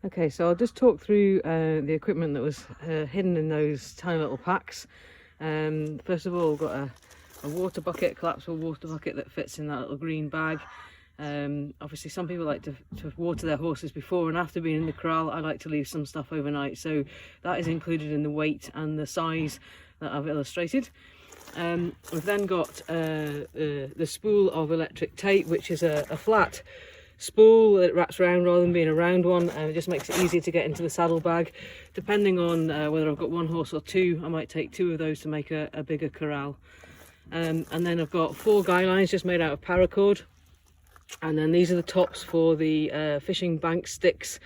Okay, so I'll just talk through the equipment that was hidden in those tiny little packs. First of all, we've got a water bucket, collapsible water bucket that fits in that little green bag. Obviously some people like to water their horses before and after being in the corral. I like to leave some stuff overnight, so that is included in the weight and the size that I've illustrated. We've then got the spool of electric tape, which is a flat spool that wraps around rather than being a round one, and it just makes it easier to get into the saddle bag. Depending on whether I've got one horse or two, I might take two of those to make a bigger corral. And then I've got 4 guy lines just made out of paracord, and then these are the tops for the fishing bank sticks,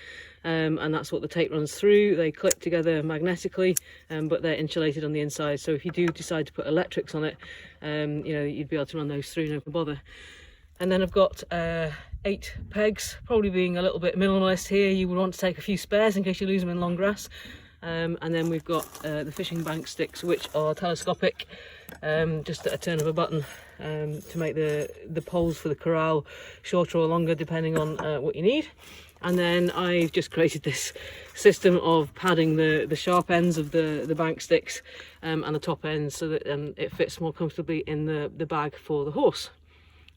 and that's what the tape runs through. They clip together magnetically, but they're insulated on the inside, so if you do decide to put electrics on it, you know, you'd be able to run those through, no bother. And then I've got 8 pegs. Probably being a little bit minimalist here, you would want to take a few spares in case you lose them in long grass. And then we've got the fishing bank sticks, which are telescopic, just at a turn of a button, to make the poles for the corral shorter or longer depending on what you need. And then I've just created this system of padding the sharp ends of the bank sticks and the top ends so that it fits more comfortably in the bag for the horse.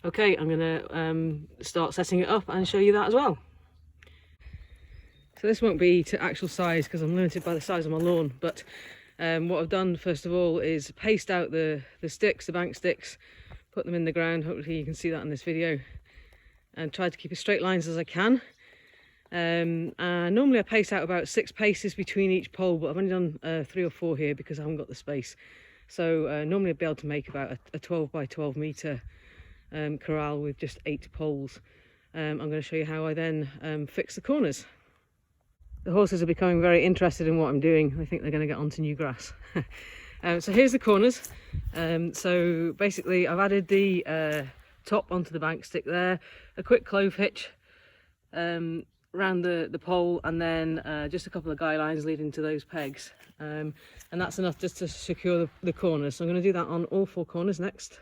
Okay, I'm going to start setting it up and show you that as well. So this won't be to actual size because I'm limited by the size of my lawn, but what I've done first of all is paste out the sticks, the bank sticks, put them in the ground. Hopefully you can see that in this video, and try to keep as straight lines as I can. Normally I paste out about 6 paces between each pole, but I've only done 3 or 4 here because I haven't got the space. So normally I'd be able to make about a 12 by 12 metre corral with just 8 poles. I'm going to show you how I then fix the corners. The horses are becoming very interested in what I'm doing. I think they're going to get onto new grass. So here's the corners. So basically I've added the top onto the bank stick there, a quick clove hitch around the pole, and then just a couple of guy lines leading to those pegs, and that's enough just to secure the corners. So I'm going to do that on all 4 corners next.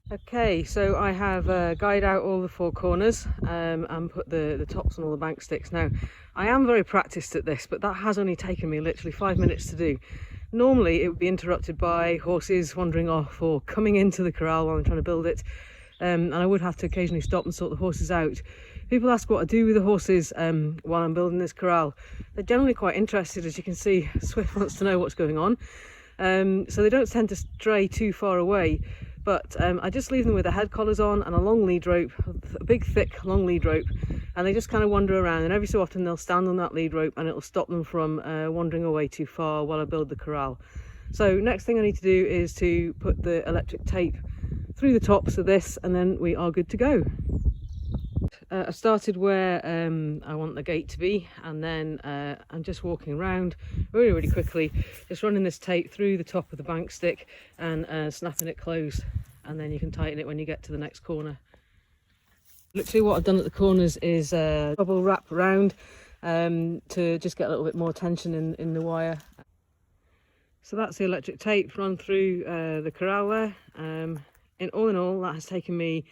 Okay, so I have guyed out all the 4 corners and put the tops on all the bank sticks. Now, I am very practiced at this, but that has only taken me literally 5 minutes to do. Normally, it would be interrupted by horses wandering off or coming into the corral while I'm trying to build it, and I would have to occasionally stop and sort the horses out. People ask what I do with the horses while I'm building this corral. They're generally quite interested, as you can see. Swift wants to know what's going on, so they don't tend to stray too far away. But I just leave them with their head collars on and a long lead rope, a big thick long lead rope, and they just kind of wander around, and every so often they'll stand on that lead rope and it'll stop them from wandering away too far while I build the corral. So next thing I need to do is to put the electric tape through the tops of this, and then we are good to go. I started where I want the gate to be, and then I'm just walking around really quickly, just running this tape through the top of the bank stick and snapping it closed, and then you can tighten it when you get to the next corner. Literally what I've done at the corners is bubble wrap around to just get a little bit more tension in the wire. So that's the electric tape run through the corral there. In all, that has taken me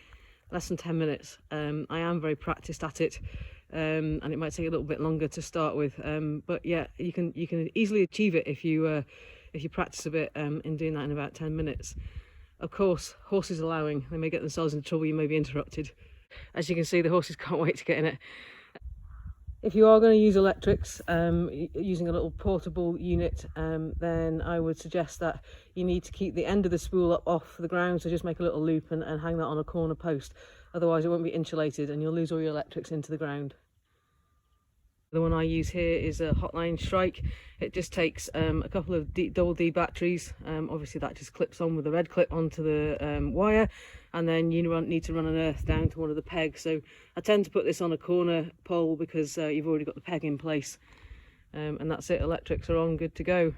less than 10 minutes. I am very practiced at it, and it might take a little bit longer to start with, but yeah, you can easily achieve it if you practice a bit in doing that in about 10 minutes. Of course, horses allowing, they may get themselves into trouble, you may be interrupted. As you can see, the horses can't wait to get in it. If you are going to use electrics, using a little portable unit, then I would suggest that you need to keep the end of the spool up off the ground, so just make a little loop and hang that on a corner post. Otherwise it won't be insulated and you'll lose all your electrics into the ground. The one I use here is a Hotline Strike. It just takes a couple of double D batteries. Obviously that just clips on with a red clip onto the wire, and then you need to run an earth down to one of the pegs. So I tend to put this on a corner pole because you've already got the peg in place, and that's it. Electrics are on, good to go.